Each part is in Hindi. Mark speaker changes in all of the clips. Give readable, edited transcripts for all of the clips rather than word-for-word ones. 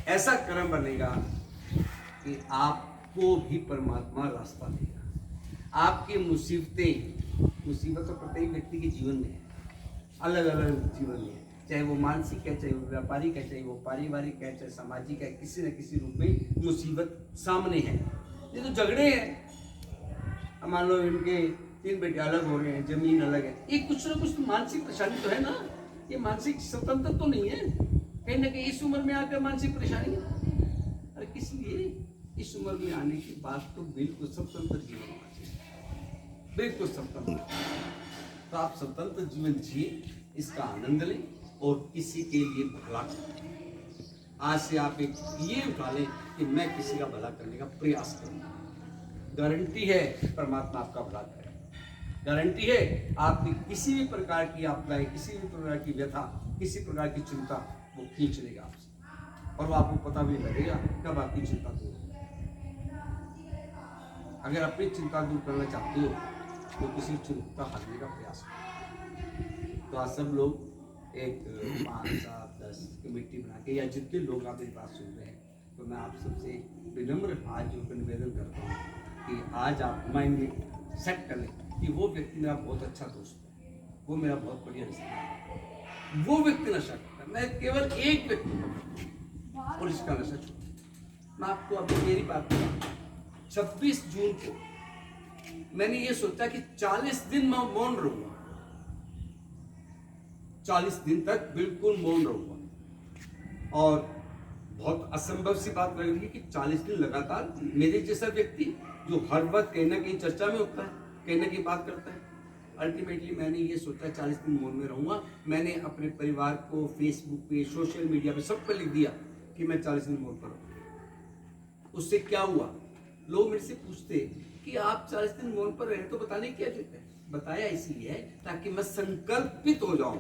Speaker 1: ऐसा कर्म बनेगा कि आपको भी परमात्मा रास्ता देगा। आपकी मुसीबत तो प्रत्येक व्यक्ति के जीवन में है, अलग अलग जीवन में, चाहे वो मानसिक है, चाहे वो व्यापारिक है, चाहे वो पारिवारिक है, चाहे सामाजिक है, किसी न किसी रूप में मुसीबत सामने है। ये तो झगड़े हैं, मान लो इनके 3 बेटे अलग हो रहे हैं, जमीन अलग है, ये कुछ ना कुछ मानसिक परेशानी तो है ना। ये मानसिक स्वतंत्र तो नहीं है, कहीं ना कहीं इस उम्र में आकर मानसिक परेशानी है। अरे किस लिए? इस उम्र में आने के बाद तो बिल्कुल स्वतंत्र जीवन होना चाहिए, बिल्कुल स्वतंत्र। तो आप स्वतंत्र जीवन जिए, इसका आनंद लें और किसी के लिए भला करें। आज से आप एक ये उठा लें कि मैं किसी का भला करने का प्रयास करूंगा। गारंटी है परमात्मा आपका भला करेगा। गारंटी है आपकी किसी भी प्रकार की आपदाएं, किसी भी प्रकार की व्यथा, किसी प्रकार की चिंता वो खींच लेगा आपसे, और वो आपको पता भी लगेगा कब आपकी चिंता दूर होगी। अगर अपनी चिंता दूर करना चाहते हो तो किसी चिंता हटने का प्रयास करो। तो आज सब लोग एक 5, 7, 10 कमेटी बना के, या जितने लोग आप मेरी बात सुन रहे हैं, तो मैं आप सबसे विनम्र हाथ जोड़कर निवेदन करता हूँ कि आज आप माइंड में सेट कर लें कि वो व्यक्ति मेरा बहुत अच्छा दोस्त है, वो मेरा बहुत बढ़िया रिश्तेदार है, वो व्यक्ति नशा करता है, मैं केवल एक व्यक्ति हूँ और इसका नशा छोड़। मैं आपको अभी मेरी बात बताऊँ, 26 जून को मैंने ये सोचा कि 40 दिन मैं मौन रहूंगा, 40 दिन तक बिल्कुल मौन रहूंगा। और बहुत असंभव सी बात लग रही है कि 40 दिन लगातार मेरे जैसा व्यक्ति जो हर वक्त कहीं ना कहीं चर्चा में होता है, कहीं ना कहीं बात करता है, अल्टीमेटली मैंने ये सोचा 40 दिन मौन में रहूंगा। मैंने अपने परिवार को फेसबुक पे, सोशल मीडिया पे सब पे लिख दिया कि मैं 40 दिन मौन पर रहूंगा। उससे क्या हुआ? लोग मेरे से पूछते कि आप 40 दिन मौन पर रहे, तो बताने क्या देते हैं? बताया इसलिए ताकि मैं संकल्पित हो जाऊं,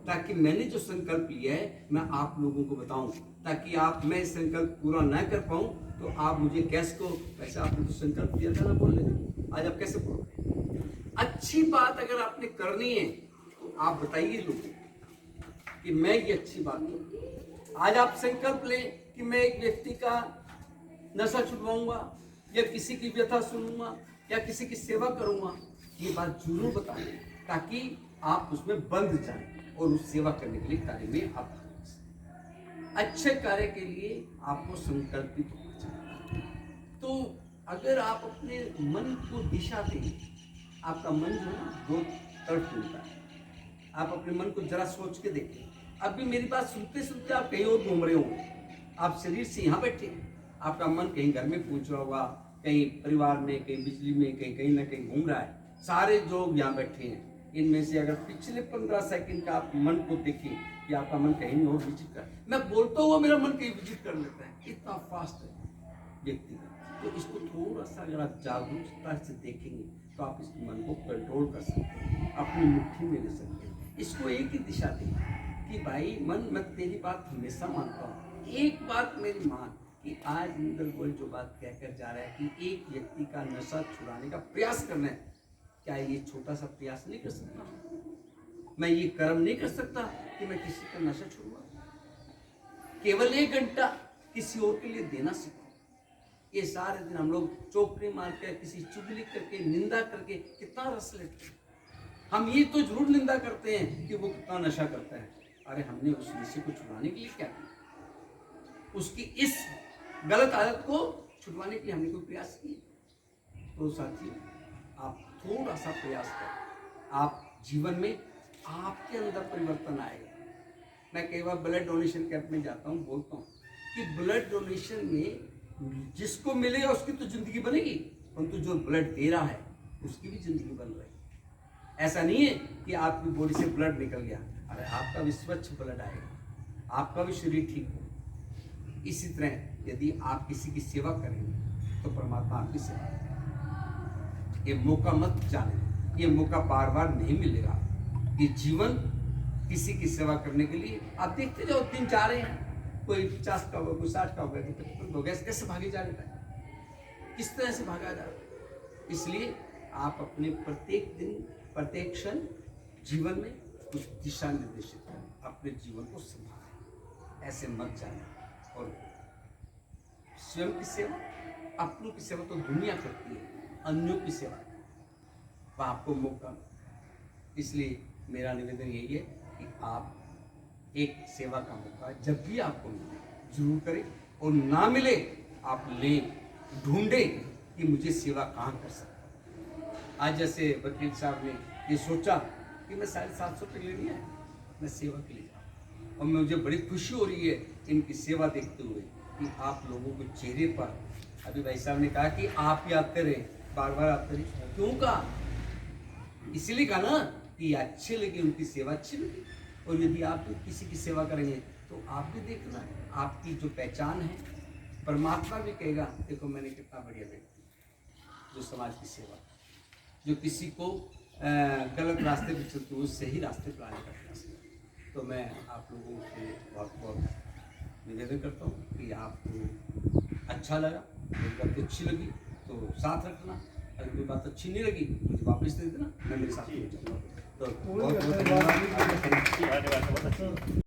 Speaker 1: ताकि मैंने जो संकल्प लिया है मैं आप लोगों को बताऊं, ताकि आप, मैं संकल्प पूरा ना कर पाऊं तो आप मुझे कैसे को, वैसे आपने तो संकल्प लिया था ना बोलने, आज आप कैसे बोल रहे? अच्छी बात अगर आपने करनी है तो आप बताइए लोगों कि मैं ये अच्छी बात करूं। आज आप संकल्प लें कि मैं एक व्यक्ति का नशा छुड़वाऊंगा, या किसी की व्यथा सुनूंगा, या किसी की सेवा करूंगा। ये बात जरूर बताएं ताकि आप उसमें बंध जाएं और उस सेवा करने के लिए कार्य में आप अच्छे कार्य के लिए आपको संकल्पित होना चाहिए। तो अगर आप अपने मन को दिशा दें, आपका मन जो है दो तरफ मिलता है। आप अपने मन को जरा सोच के देखें, अभी मेरी बात सुनते सुनते आप कहीं और घूम रहे होंगे, आप शरीर से यहाँ बैठे हैं, आपका मन कहीं घर में पूछ रहा होगा, कहीं परिवार में, कहीं बिजली में, कहीं कहीं ना कहीं घूम रहा है। सारे लोग यहाँ बैठे हैं, इनमें से अगर पिछले 15 सेकंड का आप मन को देखें कि आपका मन कहीं और विजिट कर, मैं बोलता हुआ मेरा मन कहीं विजिट कर लेता है, इतना फास्ट है व्यक्ति। तो इसको थोड़ा सा अगर आप जागरूकता से देखेंगे तो आप इस मन को कंट्रोल कर सकते हैं, अपनी मुट्ठी में ले सकते हैं। इसको एक ही दिशा दें कि भाई मन, मैं तेरी बात हमेशा मानता हूँ, एक बात मेरी मान कि आज इंदर गोयल जो बात कहकर जा रहा है कि एक व्यक्ति का नशा छुड़ाने का प्रयास करना है, क्या ये छोटा सा प्रयास नहीं कर सकता? मैं ये कर्म नहीं कर सकता कि मैं किसी का नशा छुड़वा? केवल 1 घंटा किसी और के लिए देना सीखो। ये सारे दिन हम लोग चौकड़ी मार के, किसी चुगली करके, निंदा करके कितना रस लेते हैं। हम ये तो जरूर निंदा करते हैं कि वो कितना नशा करता है। अरे हमने उस नशे को छुड़ाने के लिए क्या किया? उसकी इस गलत आदत को छुड़वाने के लिए हमने कोई प्रयास किया? तो साथियों, आप थोड़ा सा प्रयास करें, आप जीवन में आपके अंदर परिवर्तन आएगा। मैं कई बार ब्लड डोनेशन कैंप में जाता हूँ, बोलता हूँ कि ब्लड डोनेशन में जिसको मिलेगा उसकी तो जिंदगी बनेगी, परंतु जो ब्लड दे रहा है उसकी भी जिंदगी बन रही है। ऐसा नहीं है कि आपकी बॉडी से ब्लड निकल गया, अरे आपका भी स्वच्छ ब्लड आएगा, आपका भी शरीर ठीक हो। इसी तरह यदि आप किसी की सेवा करेंगे तो परमात्मा आपकी सेवा करेगा। ये मौका मत जाने, ये मौका बार बार नहीं मिलेगा। ये जीवन किसी की सेवा करने के लिए आप देखते जाओ, 3 जा रहे हैं, कोई 50 का होगा, कोई 60 का होगा, कोई 55 होगा, कैसे भागे जा रहे हैं, किस तरह से भागा जा रहा है। इसलिए आप अपने प्रत्येक दिन, प्रत्येक क्षण जीवन में कुछ दिशा निर्देशित करें, अपने जीवन को संभालें, ऐसे मत जाए और स्वयं की सेवा, अपनों की सेवा तो दुनिया करती है, अन्यों की सेवा वह आपको मौका। इसलिए मेरा निवेदन यही है कि आप एक सेवा का मौका जब भी आपको मिले जरूर करें, और ना मिले आप लें, ढूंढें कि मुझे सेवा कहाँ कर सकता। आज जैसे वकील साहब ने ये सोचा कि मैं 750 रुपये ले लिया है, मैं सेवा के लिए जाऊँ, और मुझे बड़ी खुशी हो रही है इनकी सेवा देखते हुए कि आप लोगों के चेहरे पर, अभी भाई साहब ने कहा कि आप ही आते रहे, बार बार आते रहे, क्यों कहा? इसलिए कहा ना कि अच्छे लगे, उनकी सेवा अच्छी लगी। और यदि आप किसी की सेवा करेंगे तो आप भी देखना, आपकी जो पहचान है, परमात्मा भी कहेगा देखो मैंने कितना बढ़िया व्यक्ति जो समाज की सेवा, जो किसी को गलत रास्ते पर चलते हुए सही रास्ते पर आने का प्रयास करें। तो मैं आप लोगों से बहुत बहुत निवेदन करता हूँ कि आपको अच्छा लगा, मेरी बात अच्छी लगी तो साथ रखना, अगर कोई बात अच्छी नहीं लगी मुझे वापस दे देना, मैं मेरे साथ नहीं जाऊँगा। तो बहुत बहुत धन्यवाद।